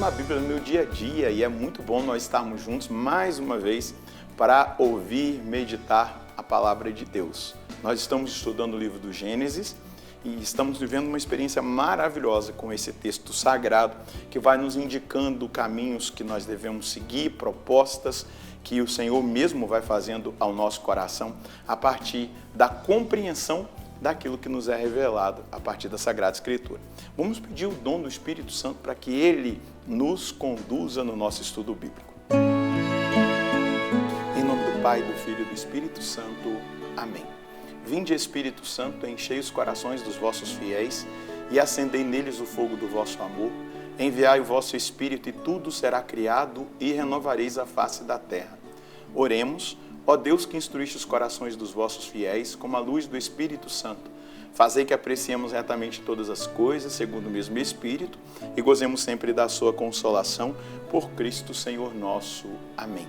amo a Bíblia no meu dia a dia e é muito bom nós estarmos juntos mais uma vez para ouvir, meditar a palavra de Deus. Nós estamos estudando o livro do Gênesis e estamos vivendo uma experiência maravilhosa com esse texto sagrado que vai nos indicando caminhos que nós devemos seguir, propostas que o Senhor mesmo vai fazendo ao nosso coração a partir da compreensão daquilo que nos é revelado a partir da Sagrada Escritura. Vamos pedir o dom do Espírito Santo para que Ele nos conduza no nosso estudo bíblico. Em nome do Pai, do Filho e do Espírito Santo. Amém. Vinde, Espírito Santo, enchei os corações dos vossos fiéis e acendei neles o fogo do vosso amor. Enviai o vosso Espírito e tudo será criado e renovareis a face da terra. Oremos. Ó Deus, que instruíste os corações dos vossos fiéis com a luz do Espírito Santo, fazei que apreciemos retamente todas as coisas, segundo o mesmo Espírito, e gozemos sempre da sua consolação, por Cristo Senhor nosso. Amém.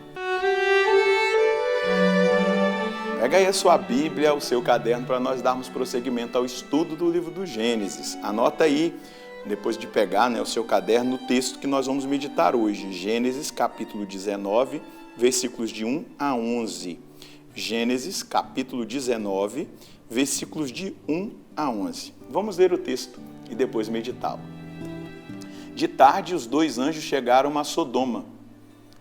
Pega aí a sua Bíblia, o seu caderno, para nós darmos prosseguimento ao estudo do livro do Gênesis. Anota aí, depois de pegar o seu caderno, o texto que nós vamos meditar hoje. Gênesis, capítulo 19, versículos de 1 a 11. Gênesis, capítulo 19, versículos de 1 a 11. Vamos ler o texto e depois meditá-lo. De tarde, os dois anjos chegaram a Sodoma.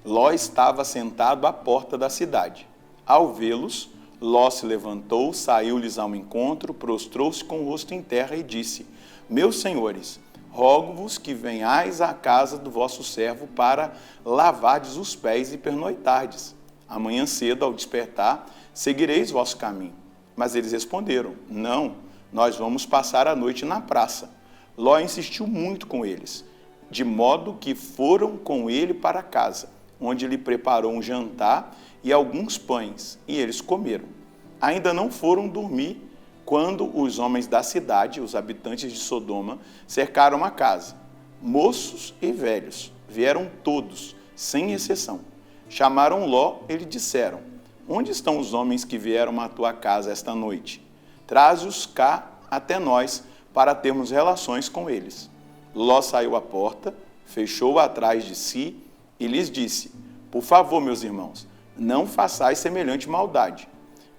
Ló estava sentado à porta da cidade. Ao vê-los, Ló se levantou, saiu-lhes ao encontro, prostrou-se com o rosto em terra e disse: Meus senhores, rogo-vos que venhais à casa do vosso servo para lavardes os pés e pernoitardes. Amanhã cedo, ao despertar, seguireis vosso caminho. Mas eles responderam: Não, nós vamos passar a noite na praça. Ló insistiu muito com eles, de modo que foram com ele para casa, onde lhe preparou um jantar e alguns pães, e eles comeram. Ainda não foram dormir quando os homens da cidade, os habitantes de Sodoma, cercaram a casa. Moços e velhos, vieram todos, sem exceção. Chamaram Ló e lhe disseram: Onde estão os homens que vieram à tua casa esta noite? Traze-os cá até nós, para termos relações com eles. Ló saiu à porta, fechou-a atrás de si e lhes disse: Por favor, meus irmãos, não façais semelhante maldade.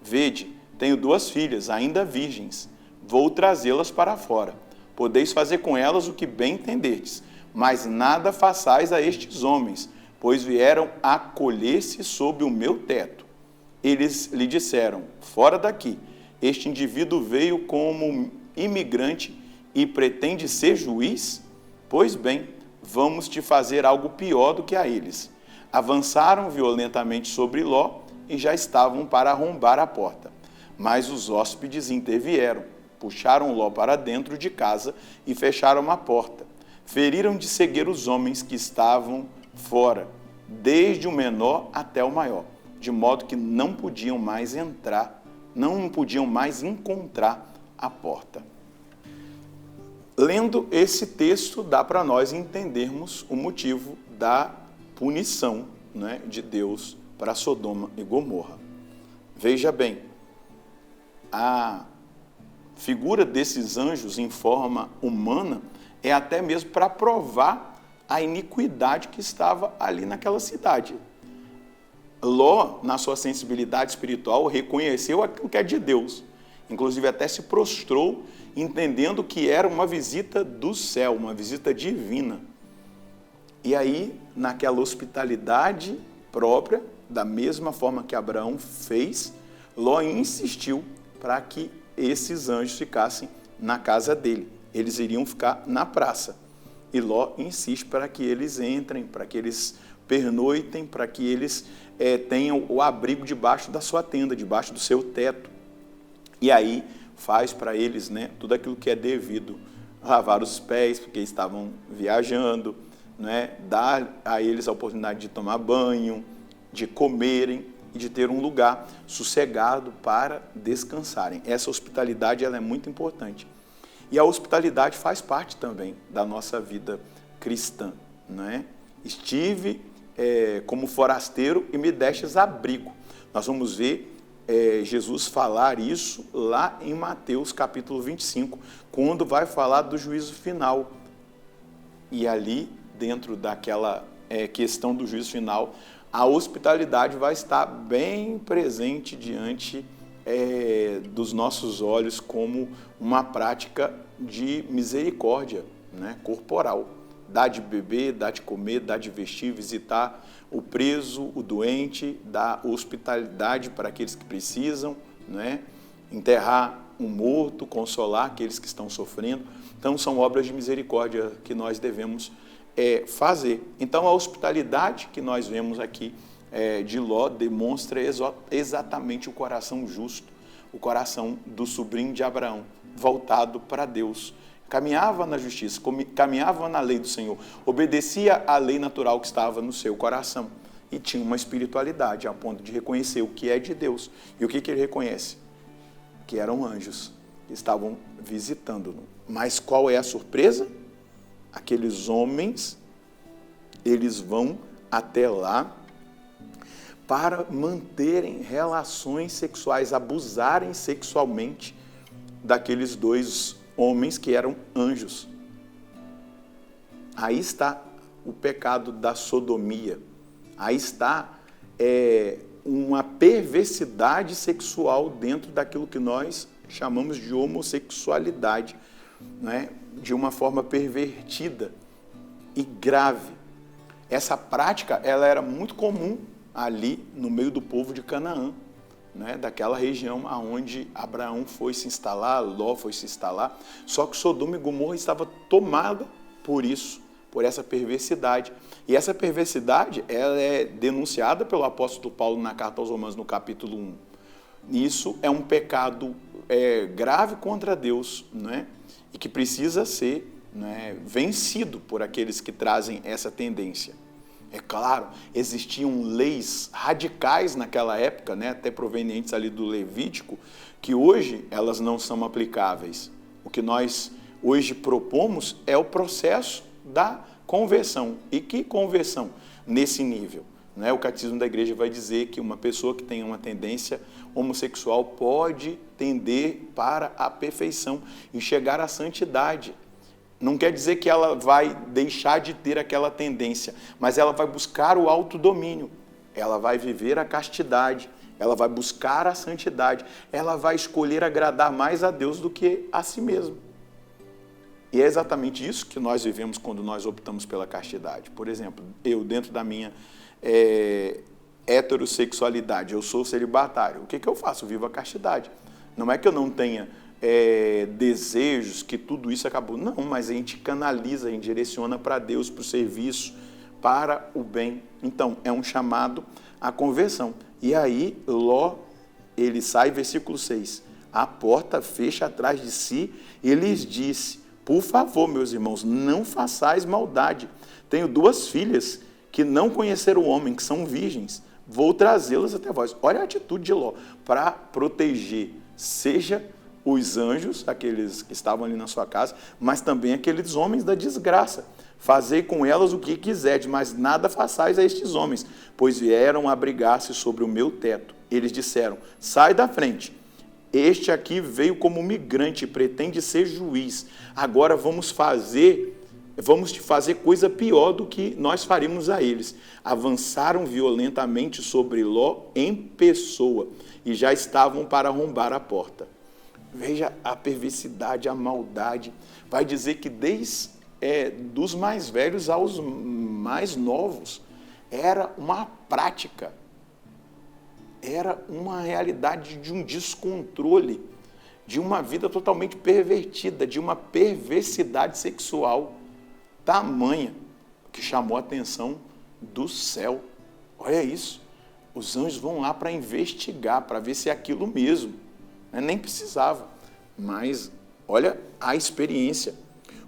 Vede, tenho 2 filhas, ainda virgens. Vou trazê-las para fora. Podeis fazer com elas o que bem entenderdes, mas nada façais a estes homens, pois vieram acolher-se sob o meu teto. Eles lhe disseram: Fora daqui, este indivíduo veio como imigrante e pretende ser juiz? Pois bem, vamos te fazer algo pior do que a eles. Avançaram violentamente sobre Ló e já estavam para arrombar a porta. Mas os hóspedes intervieram, puxaram Ló para dentro de casa e fecharam a porta. Feriram de cegueira os homens que estavam fora, desde o menor até o maior, de modo que não podiam mais entrar, não podiam mais encontrar a porta. Lendo esse texto, dá para nós entendermos o motivo da punição, de Deus para Sodoma e Gomorra. Veja bem, a figura desses anjos em forma humana é até mesmo para provar a iniquidade que estava ali naquela cidade. Ló, na sua sensibilidade espiritual, reconheceu aquilo que é de Deus. Inclusive até se prostrou, entendendo que era uma visita do céu, uma visita divina. E aí, naquela hospitalidade própria, da mesma forma que Abraão fez, Ló insistiu para que esses anjos ficassem na casa dele. Eles iriam ficar na praça. E Ló insiste para que eles entrem, para que eles pernoitem, para que eles tenham o abrigo debaixo da sua tenda, debaixo do seu teto. E aí faz para eles tudo aquilo que é devido. Lavar os pés, porque estavam viajando, dar a eles a oportunidade de tomar banho, de comerem e de ter um lugar sossegado para descansarem. Essa hospitalidade ela é muito importante. E a hospitalidade faz parte também da nossa vida cristã. Estive como forasteiro e me destes abrigo. Nós vamos ver Jesus falar isso lá em Mateus capítulo 25, quando vai falar do juízo final. E ali dentro daquela questão do juízo final, a hospitalidade vai estar bem presente diante dos nossos olhos como uma prática de misericórdia, né, corporal. Dá de beber, dá de comer, dá de vestir, visitar o preso, o doente, dar hospitalidade para aqueles que precisam, né, enterrar um morto, consolar aqueles que estão sofrendo. Então, são obras de misericórdia que nós devemos fazer. Então, a hospitalidade que nós vemos aqui de Ló demonstra exatamente o coração justo, o coração do sobrinho de Abraão, voltado para Deus. Caminhava na justiça, caminhava na lei do Senhor, obedecia à lei natural que estava no seu coração e tinha uma espiritualidade a ponto de reconhecer o que é de Deus. E o que ele reconhece? Que eram anjos que estavam visitando-no. Mas qual é a surpresa? Aqueles homens, eles vão até lá para manterem relações sexuais, abusarem sexualmente daqueles dois homens que eram anjos. Aí está o pecado da sodomia. Aí está uma perversidade sexual dentro daquilo que nós chamamos de homossexualidade, né? De uma forma pervertida e grave. Essa prática ela era muito comum ali no meio do povo de Canaã, né? Daquela região onde Abraão foi se instalar, Ló foi se instalar, só que Sodoma e Gomorra estava tomada por isso, por essa perversidade. E essa perversidade ela é denunciada pelo apóstolo Paulo na carta aos Romanos, no capítulo 1. Isso é um pecado grave contra Deus, né? E que precisa ser, né, vencido por aqueles que trazem essa tendência. É claro, existiam leis radicais naquela época, né, até provenientes ali do Levítico, que hoje elas não são aplicáveis. O que nós hoje propomos é o processo da conversão. E que conversão? Nesse nível. Né? O Catecismo da Igreja vai dizer que uma pessoa que tem uma tendência homossexual pode tender para a perfeição e chegar à santidade. Não quer dizer que ela vai deixar de ter aquela tendência, mas ela vai buscar o autodomínio, ela vai viver a castidade, ela vai buscar a santidade, ela vai escolher agradar mais a Deus do que a si mesma. E é exatamente isso que nós vivemos quando nós optamos pela castidade. Por exemplo, eu dentro da minha heterossexualidade, eu sou celibatário. O que eu faço? Eu vivo a castidade. Não é que eu não tenha desejos, que tudo isso acabou. Não, mas a gente canaliza, a gente direciona para Deus, para o serviço, para o bem. Então, é um chamado à conversão. E aí, Ló, ele sai, versículo 6, a porta fecha atrás de si e lhes disse, por favor, meus irmãos, não façais maldade. Tenho 2 filhas que não conheceram o homem, que são virgens. Vou trazê-las até vós. Olha a atitude de Ló, para proteger, seja os anjos, aqueles que estavam ali na sua casa, mas também aqueles homens da desgraça. Fazei com elas o que quiserdes, mas nada façais a estes homens, pois vieram abrigar-se sobre o meu teto. Eles disseram, sai da frente. Este aqui veio como migrante e pretende ser juiz. Agora vamos te fazer coisa pior do que nós faríamos a eles. Avançaram violentamente sobre Ló em pessoa e já estavam para arrombar a porta. Veja a perversidade, a maldade. Vai dizer que desde dos mais velhos aos mais novos, era uma prática, era uma realidade de um descontrole, de uma vida totalmente pervertida, de uma perversidade sexual tamanha, que chamou a atenção do céu. Olha isso, os anjos vão lá para investigar, para ver se é aquilo mesmo. Nem precisava, mas olha a experiência.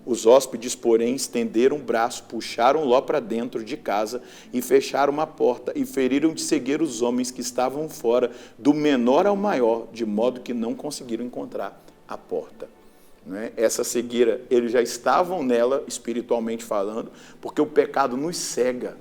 Os hóspedes, porém, estenderam o braço, puxaram Ló para dentro de casa e fecharam a porta e feriram de cegueira os homens que estavam fora, do menor ao maior, de modo que não conseguiram encontrar a porta. Essa cegueira, eles já estavam nela, espiritualmente falando, porque o pecado nos cega.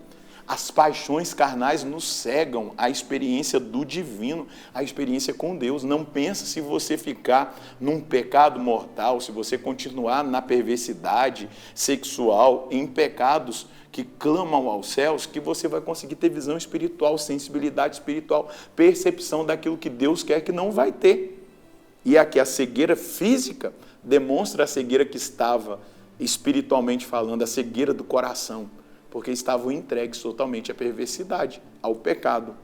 As paixões carnais nos cegam à experiência do divino, à experiência com Deus. Não pensa se você ficar num pecado mortal, se você continuar na perversidade sexual, em pecados que clamam aos céus, que você vai conseguir ter visão espiritual, sensibilidade espiritual, percepção daquilo que Deus quer, que não vai ter. E aqui a cegueira física demonstra a cegueira que estava espiritualmente falando, a cegueira do coração, porque estavam entregues totalmente à perversidade, ao pecado.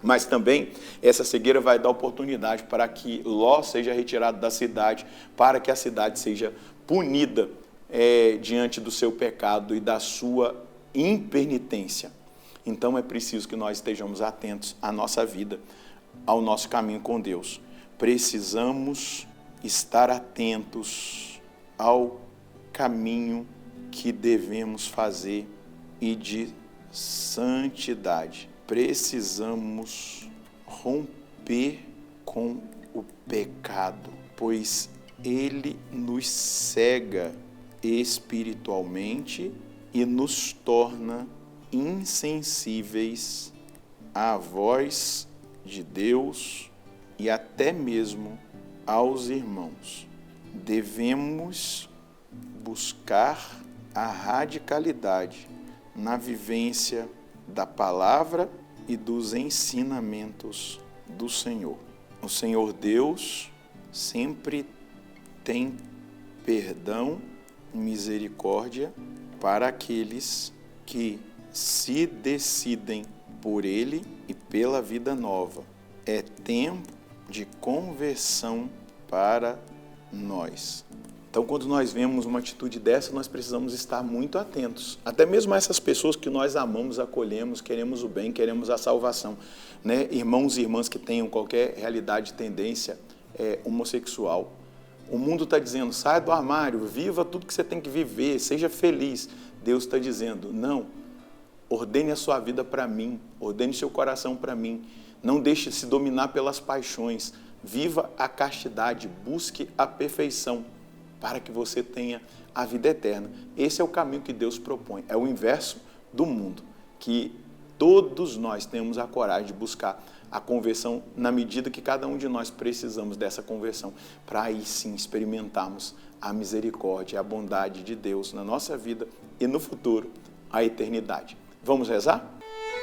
Mas também essa cegueira vai dar oportunidade para que Ló seja retirado da cidade, para que a cidade seja punida diante do seu pecado e da sua impenitência. Então é preciso que nós estejamos atentos à nossa vida, ao nosso caminho com Deus. Precisamos estar atentos ao caminho que devemos fazer e de santidade. Precisamos romper com o pecado, pois ele nos cega espiritualmente e nos torna insensíveis à voz de Deus e até mesmo aos irmãos. Devemos buscar a radicalidade na vivência da palavra e dos ensinamentos do Senhor. O Senhor Deus sempre tem perdão e misericórdia para aqueles que se decidem por Ele e pela vida nova. É tempo de conversão para nós. Então, quando nós vemos uma atitude dessa, nós precisamos estar muito atentos. Até mesmo a essas pessoas que nós amamos, acolhemos, queremos o bem, queremos a salvação. Né? Irmãos e irmãs que tenham qualquer realidade, tendência homossexual. O mundo está dizendo, saia do armário, viva tudo que você tem que viver, seja feliz. Deus está dizendo, não, ordene a sua vida para mim, ordene seu coração para mim. Não deixe se dominar pelas paixões. Viva a castidade, busque a perfeição, para que você tenha a vida eterna. Esse é o caminho que Deus propõe. É o inverso do mundo, que todos nós temos a coragem de buscar a conversão na medida que cada um de nós precisamos dessa conversão, para aí sim experimentarmos a misericórdia, a bondade de Deus na nossa vida e no futuro, a eternidade. Vamos rezar?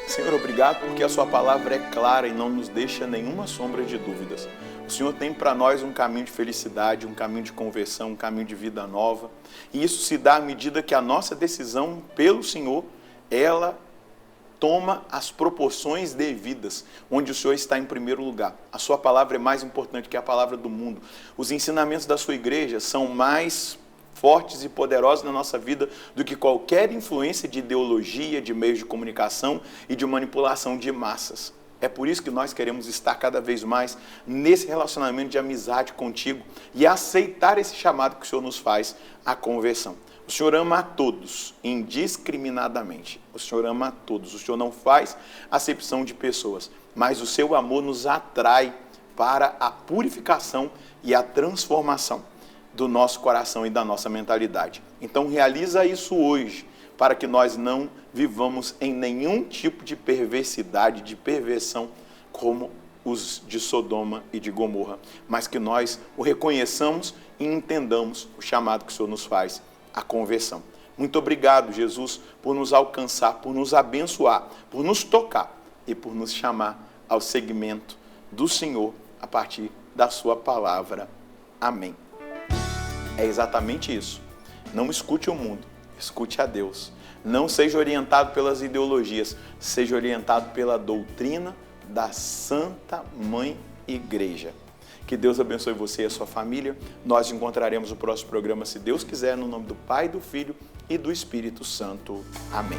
Senhor, obrigado porque a sua palavra é clara e não nos deixa nenhuma sombra de dúvidas. O Senhor tem para nós um caminho de felicidade, um caminho de conversão, um caminho de vida nova. E isso se dá à medida que a nossa decisão pelo Senhor, ela toma as proporções devidas, onde o Senhor está em primeiro lugar. A sua palavra é mais importante que a palavra do mundo. Os ensinamentos da sua igreja são mais fortes e poderosos na nossa vida do que qualquer influência de ideologia, de meios de comunicação e de manipulação de massas. É por isso que nós queremos estar cada vez mais nesse relacionamento de amizade contigo e aceitar esse chamado que o Senhor nos faz, a conversão. O Senhor ama a todos, indiscriminadamente. O Senhor ama a todos. O Senhor não faz acepção de pessoas, mas o seu amor nos atrai para a purificação e a transformação do nosso coração e da nossa mentalidade. Então realiza isso hoje, para que nós não vivamos em nenhum tipo de perversidade, de perversão, como os de Sodoma e de Gomorra, mas que nós o reconheçamos e entendamos o chamado que o Senhor nos faz, a conversão. Muito obrigado, Jesus, por nos alcançar, por nos abençoar, por nos tocar e por nos chamar ao seguimento do Senhor a partir da sua palavra. Amém. É exatamente isso. Não escute o mundo, escute a Deus. Não seja orientado pelas ideologias, seja orientado pela doutrina da Santa Mãe Igreja. Que Deus abençoe você e a sua família. Nós encontraremos no próximo programa, se Deus quiser, no nome do Pai, do Filho e do Espírito Santo. Amém.